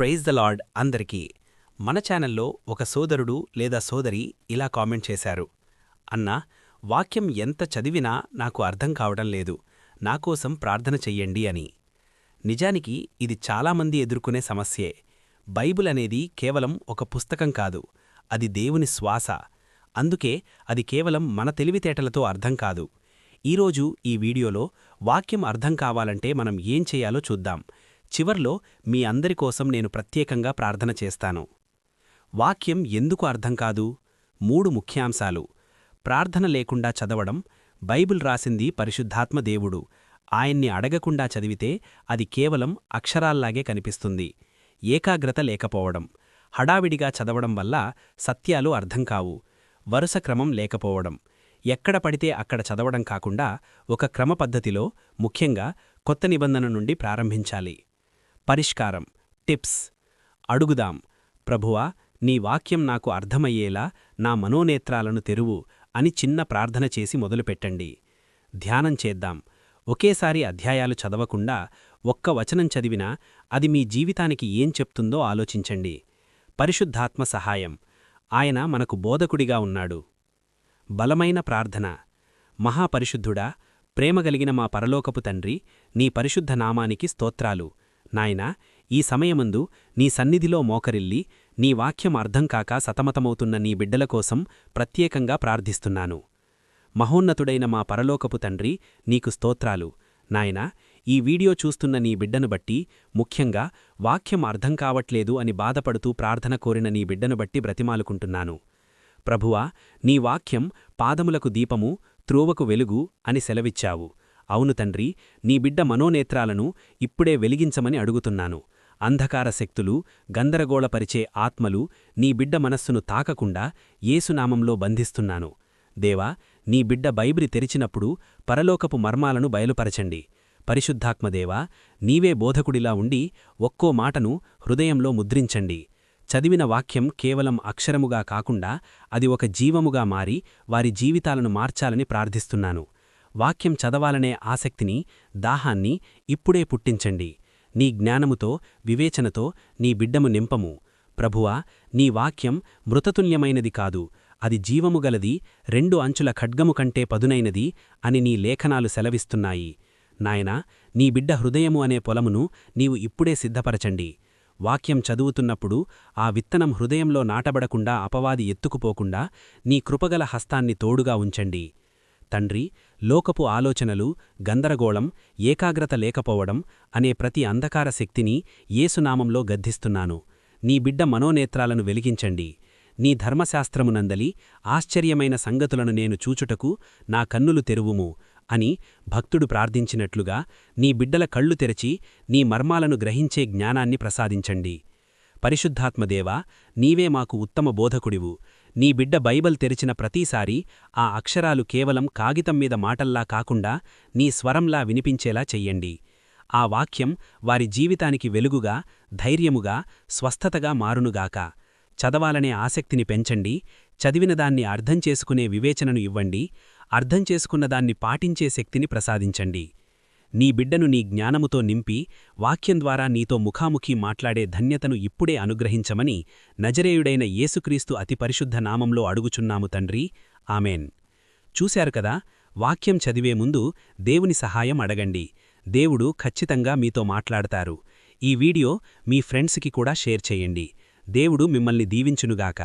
Praise the lord అందరికీ. మన ఛానల్లో ఒక సోదరుడు లేదా సోదరి ఇలా కామెంట్ చేశారు. అన్నా, వాక్యం ఎంత చదివినా నాకు అర్థం కావడం లేదు, నాకోసం ప్రార్థన చెయ్యండి అని. నిజానికి ఇది చాలామంది ఎదుర్కొనే సమస్యే. బైబిల్ అనేది కేవలం ఒక పుస్తకం కాదు, అది దేవుని శ్వాస. అందుకే అది కేవలం మన తెలివితేటలతో అర్థం కాదు. ఈరోజు ఈ వీడియోలో వాక్యం అర్థం కావాలంటే మనం ఏం చేయాలో చూద్దాం. చివర్లో మీ అందరి కోసం నేను ప్రత్యేకంగా ప్రార్థన చేస్తాను. వాక్యం ఎందుకు అర్థం కాదు? 3 ముఖ్యాంశాలు. ప్రార్థన లేకుండా చదవడం. బైబిల్ రాసింది పరిశుద్ధాత్మ దేవుడు. ఆయన్ని అడగకుండా చదివితే అది కేవలం అక్షరాల్లాగే కనిపిస్తుంది. ఏకాగ్రత లేకపోవడం. హడావిడిగా చదవడం వల్ల సత్యాలు అర్థం కావు. వరుస క్రమం లేకపోవడం. ఎక్కడ పడితే అక్కడ చదవడం కాకుండా ఒక క్రమపద్ధతిలో, ముఖ్యంగా కొత్త నిబంధన నుండి ప్రారంభించాలి. పరిష్కారం, టిప్స్. అడుగుదాం. ప్రభువా, నీ వాక్యం నాకు అర్థమయ్యేలా నా మనోనేత్రాలను తెరువు అని చిన్న ప్రార్థన చేసి మొదలుపెట్టండి. ధ్యానం చేద్దాం. ఒకేసారి అధ్యాయాలు చదవకుండా ఒక్క వచనం చదివినా అది మీ జీవితానికి ఏం చెప్తుందో ఆలోచించండి. పరిశుద్ధాత్మ సహాయం. ఆయన మనకు బోధకుడిగా ఉన్నాడు. బలమైన ప్రార్థన. మహాపరిశుద్ధుడా, ప్రేమగలిగిన మా పరలోకపు తండ్రి, నీ పరిశుద్ధ నామానికి స్తోత్రాలు. నాయనా, ఈ సమయమందు నీ సన్నిధిలో మోకరిల్లి నీ వాక్యం అర్థం కాక సతమతమవుతున్న నీ బిడ్డల కోసం ప్రత్యేకంగా ప్రార్థిస్తున్నాను. మహోన్నతుడైన మా పరలోకపు తండ్రి, నీకు స్తోత్రాలు. నాయనా, ఈ వీడియో చూస్తున్న నీ బిడ్డను బట్టి, ముఖ్యంగా వాక్యం అర్థం కావట్లేదు అని బాధపడుతూ ప్రార్థన కోరిన నీ బిడ్డను బట్టి బ్రతిమాలుకుంటున్నాను. ప్రభువా, నీ వాక్యం పాదములకు దీపము, త్రోవకు వెలుగు అని సెలవిచ్చావు. అవును తండ్రి, నీ బిడ్డ మనోనేత్రాలను ఇప్పుడే వెలిగించమని అడుగుతున్నాను. అంధకార శక్తులు, గందరగోళపరిచే ఆత్మలు నీ బిడ్డ మనస్సును తాకకుండా యేసునామంలో బంధిస్తున్నాను. దేవా, నీ బిడ్డ బైబిలి తెరిచినప్పుడు పరలోకపు మర్మాలను బయలుపరచండి. పరిశుద్ధాత్మదేవా, నీవే బోధకుడిలా ఉండి ఒక్కో మాటను హృదయంలో ముద్రించండి. చదివిన వాక్యం కేవలం అక్షరముగా కాకుండా అది ఒక జీవముగా మారి వారి జీవితాలను మార్చాలని ప్రార్థిస్తున్నాను. వాక్యం చదవాలనే ఆసక్తిని, దాహాన్ని ఇప్పుడే పుట్టించండి. నీ జ్ఞానముతో, వివేచనతో నీ బిడ్డము నింపము. ప్రభువా, నీ వాక్యం మృతతుల్యమైనది కాదు, అది జీవముగలది, 2 అంచుల ఖడ్గము కంటే పదునైనది అని నీ లేఖనాలు సెలవిస్తున్నాయి. నాయనా, నీ బిడ్డ హృదయము అనే పొలమును నీవు ఇప్పుడే సిద్ధపరచండి. వాక్యం చదువుతున్నప్పుడు ఆ విత్తనం హృదయంలో నాటబడకుండా అపవాది ఎత్తుకుపోకుండా నీ కృపగల హస్తాన్ని తోడుగా ఉంచండి. తండ్రి, లోకపు ఆలోచనలు, గందరగోళం, ఏకాగ్రత లేకపోవడం అనే ప్రతి అంధకార శక్తిని యేసునామంలో గద్దిస్తున్నాను. నీ బిడ్డ మనోనేత్రాలను వెలిగించండి. నీ ధర్మశాస్త్రమునందలి ఆశ్చర్యమైన సంగతులను నేను చూచుటకు నా కన్నులు తెరువుము అని భక్తుడు ప్రార్థించినట్లుగా నీ బిడ్డల కళ్ళు తెరచి నీ మర్మాలను గ్రహించే జ్ఞానాన్ని ప్రసాదించండి. పరిశుద్ధాత్మదేవా, నీవే మాకు ఉత్తమ బోధకుడివు. నీ బిడ్డ బైబిల్ తెరిచిన ప్రతిసారీ ఆ అక్షరాలు కేవలం కాగితం మీద మాటల్లా కాకుండా నీ స్వరంలా వినిపించేలా చెయ్యండి. ఆ వాక్యం వారి జీవితానికి వెలుగుగా, ధైర్యముగా, స్వస్థతగా మారునుగాక. చదవాలనే ఆసక్తిని పెంచండి. చదివినదాన్ని అర్థం చేసుకునే వివేచనను ఇవ్వండి. అర్థం చేసుకున్నదాన్ని పాటించే శక్తిని ప్రసాదించండి. నీ బిడ్డను నీ జ్ఞానముతో నింపి వాక్యం ద్వారా నీతో ముఖాముఖి మాట్లాడే ధన్యతను ఇప్పుడే అనుగ్రహించమని నజరేయుడైన యేసుక్రీస్తు అతి పరిశుద్ధ నామంలో అడుగుచున్నాము తండ్రి. ఆమెన్. చూశారు కదా, వాక్యం చదివే ముందు దేవుని సహాయం అడగండి. దేవుడు ఖచ్చితంగా మీతో మాట్లాడతారు. ఈ వీడియో మీ ఫ్రెండ్స్కి కూడా షేర్ చేయండి. దేవుడు మిమ్మల్ని దీవించునుగాక.